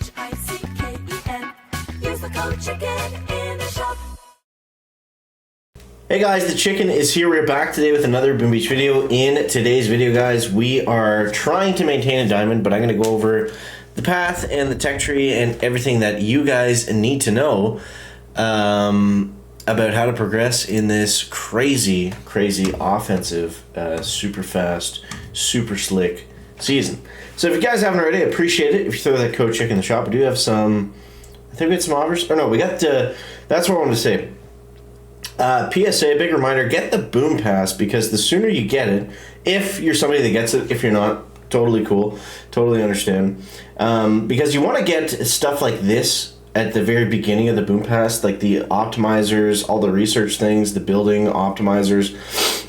CHICKEN. Use the code CHICKEN in the shop. Hey guys, the Chicken is here. We're back today with another Boom Beach video. In today's video, guys, we are trying to maintain a diamond, but I'm going to go over the path and the tech tree and everything that you guys need to know about how to progress in this crazy offensive, super fast, super slick season. So if you guys haven't already, I appreciate it if you throw that code CHICKEN in the shop. We do have some, I think we had some offers. Or no, we got, that's what I wanted to say. PSA, big reminder, get the Boom Pass, because the sooner you get it, if you're somebody that gets it, if you're not, totally cool, totally understand. Because you want to get stuff like this at the very beginning of the Boom Pass, like the optimizers, all the research things, the building optimizers.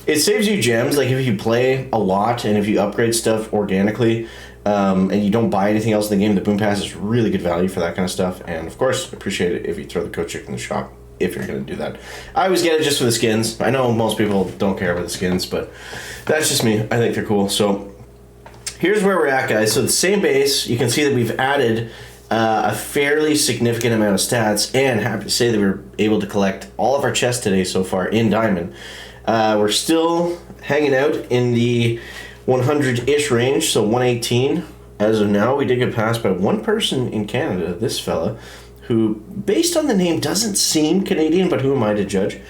It saves you gems, like if you play a lot and if you upgrade stuff organically, and you don't buy anything else in the game, the Boom Pass is really good value for that kind of stuff. And of course, appreciate it if you throw the code CHICKEN in the shop, if you're going to do that. I always get it just for the skins. I know most people don't care about the skins, but that's just me. I think they're cool. So here's where we're at, guys. So the same base, you can see that we've added a fairly significant amount of stats, and happy to say that we were able to collect all of our chests today so far in Diamond. We're still hanging out in the 100-ish range, so 118 as of now. We did get passed by one person in Canada, this fella, who, based on the name, doesn't seem Canadian, but who am I to judge?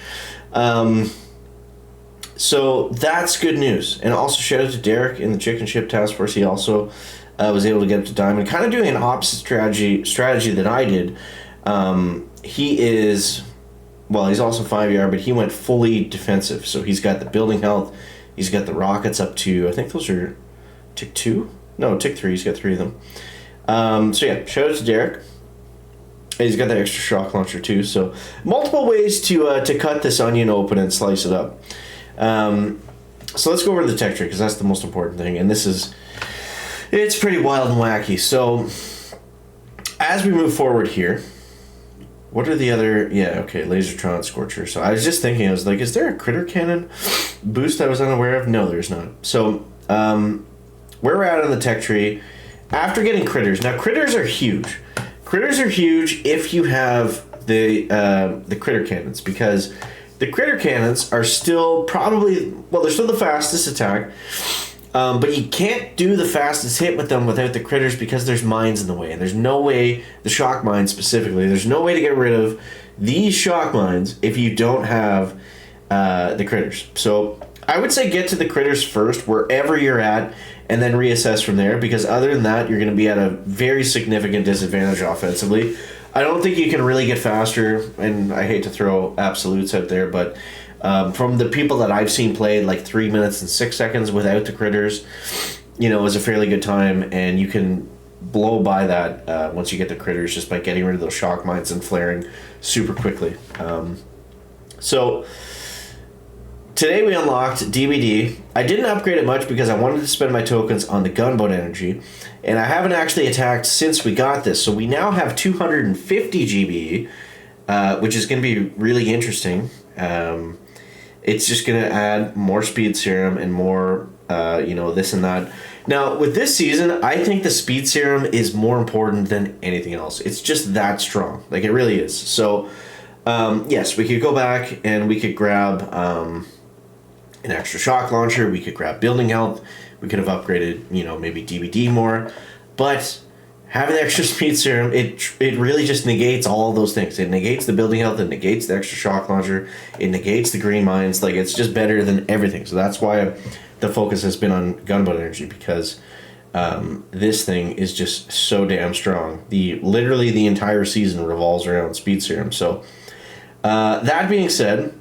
So that's good news. And also shout out to Derek in the Chicken Ship Task Force. He also was able to get up to Diamond, kind of doing an opposite strategy that I did. He is, well, he's also 5ER, but he went fully defensive. So he's got the building health. He's got the rockets up to, I think those are tick 2? No, tick 3. He's got 3 of them. So yeah, shout out to Derek. And he's got that extra shock launcher too. So multiple ways to cut this onion open and slice it up. So let's go over to the tech tree, because that's the most important thing. And this is, it's pretty wild and wacky. So as we move forward here, what are the other, yeah, okay, Lasertron, Scorcher. So I was just thinking, I was like, is there a critter cannon boost I was unaware of? No, there's not. So where we're at on the tech tree, after getting critters, now critters are huge. Critters are huge if you have the critter cannons, because the critter cannons are still probably, well, they're still the fastest attack, but you can't do the fastest hit with them without the critters, because there's mines in the way, and there's no way, the shock mines specifically, there's no way to get rid of these shock mines if you don't have the critters. So I would say get to the critters first, wherever you're at, and then reassess from there, because other than that, you're going to be at a very significant disadvantage offensively. I don't think you can really get faster, and I hate to throw absolutes out there, but from the people that I've seen play, like 3 minutes and 6 seconds without the critters, you know, is a fairly good time, and you can blow by that once you get the critters, just by getting rid of those shock mines and flaring super quickly. So today we unlocked DBD. I didn't upgrade it much because I wanted to spend my tokens on the gunboat energy, and I haven't actually attacked since we got this. So we now have 250 GBE, which is going to be really interesting. It's just going to add more speed serum and more, you know, this and that. Now, with this season, I think the speed serum is more important than anything else. It's just that strong. Like, it really is. So, yes, we could go back and we could grab an extra shock launcher. We could grab building health. We could have upgraded, you know, maybe DBD more. But having the extra speed serum, it really just negates all of those things. It negates the building health. It negates the extra shock launcher. It negates the green mines. Like, it's just better than everything. So that's why the focus has been on gunboat energy, because this thing is just so damn strong. Literally the entire season revolves around speed serum. So that being said,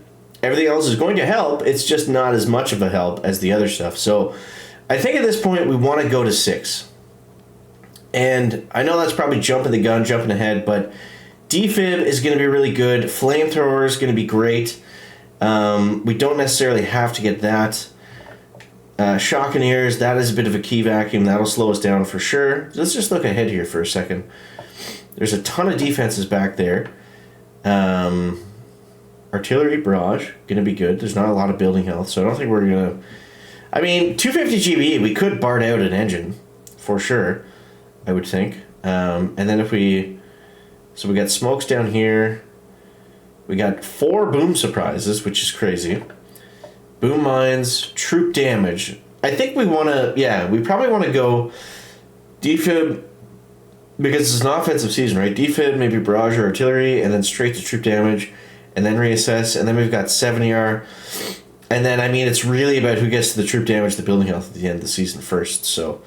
everything else is going to help. It's just not as much of a help as the other stuff. So I think at this point we want to go to 6. And I know that's probably jumping the gun, jumping ahead, but defib is going to be really good. Flamethrower is going to be great. We don't necessarily have to get that. Shockeneers, that is a bit of a key vacuum. That'll slow us down for sure. Let's just look ahead here for a second. There's a ton of defenses back there. Artillery barrage, going to be good. There's not a lot of building health, so I don't think we're going to... I mean, 250 GBE, we could BART out an engine, for sure, I would think. And then so we got smokes down here. We got 4 boom surprises, which is crazy. Boom mines, troop damage. I think we probably want to go defib, because it's an offensive season, right? Defib, maybe barrage or artillery, and then straight to troop damage, and then reassess, and then we've got 7ER. And then, I mean, it's really about who gets to the troop damage, the building health at the end of the season first. So,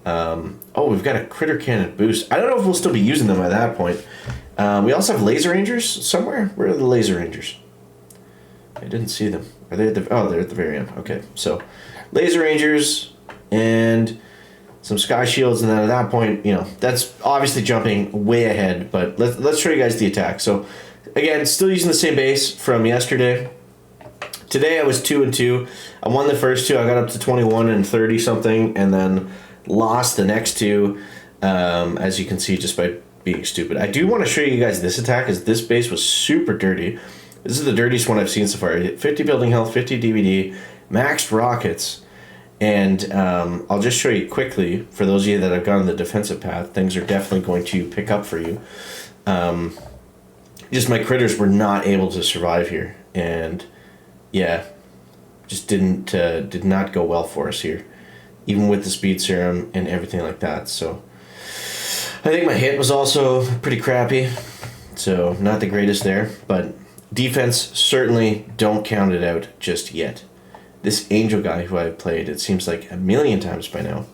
we've got a critter cannon boost. I don't know if we'll still be using them at that point. We also have laser rangers somewhere. Where are the laser rangers? I didn't see them. Are they at the? Oh, they're at the very end. Okay, so laser rangers and some sky shields, and then at that point, that's obviously jumping way ahead. But let's show you guys the attack. So, again, still using the same base from yesterday. Today I was 2-2. I won the first 2. I got up to 21 and 30 something, and then lost the next 2. As you can see, just by being stupid. I do want to show you guys this attack, as this base was super dirty. This is the dirtiest one I've seen so far. 50 building health, 50 DVD, maxed rockets, and I'll just show you quickly for those of you that have gone the defensive path. Things are definitely going to pick up for you. Just my critters were not able to survive here, and yeah, just did not go well for us here, even with the speed serum and everything like that. So I think my hit was also pretty crappy, so not the greatest there, but defense, certainly don't count it out just yet. This Angel guy who I've played, it seems like a million times by now.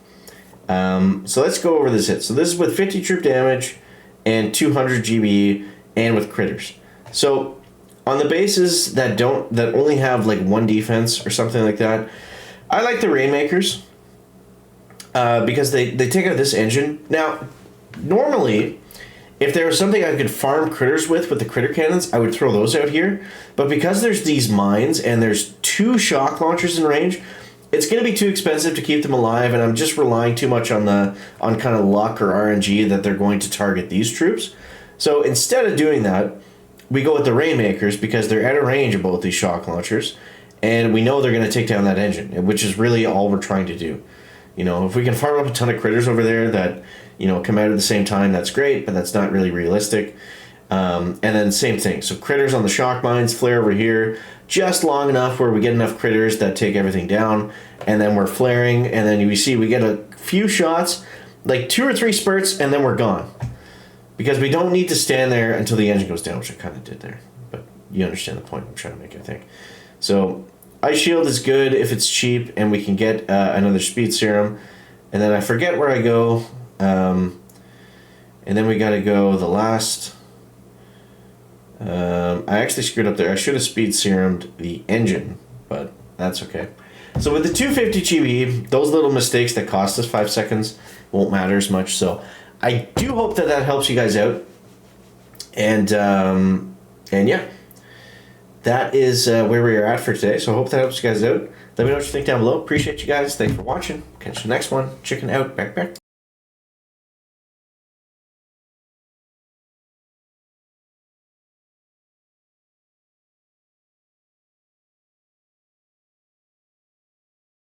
So let's go over this hit. So this is with 50 troop damage and 200 GB and with critters. So on the bases that only have like 1 defense or something like that, I like the Rainmakers because they take out this engine. Now, normally, if there was something I could farm critters with the critter cannons, I would throw those out here. But because there's these mines and there's 2 shock launchers in range, it's going to be too expensive to keep them alive, and I'm just relying too much on kind of luck or RNG that they're going to target these troops. So instead of doing that, we go with the Rainmakers because they're at a range of both these shock launchers, and we know they're going to take down that engine, which is really all we're trying to do. If we can farm up a ton of critters over there that come out at the same time, that's great, but that's not really realistic. And then same thing. So critters on the shock mines, flare over here, just long enough where we get enough critters that take everything down, and then we're flaring, and then we get a few shots, like 2 or 3 spurts, and then we're gone. Because we don't need to stand there until the engine goes down, which I kind of did there. But you understand the point I'm trying to make, I think. So Ice Shield is good if it's cheap, and we can get another speed serum. And then I forget where I go. And then we got to go the last. I actually screwed up there. I should have speed serumed the engine, but that's okay. So with the 250 GB, those little mistakes that cost us 5 seconds won't matter as much. So I do hope that helps you guys out. And yeah, that is where we are at for today. So I hope that helps you guys out. Let me know what you think down below. Appreciate you guys. Thanks for watching. Catch you next one. Chicken out. Back.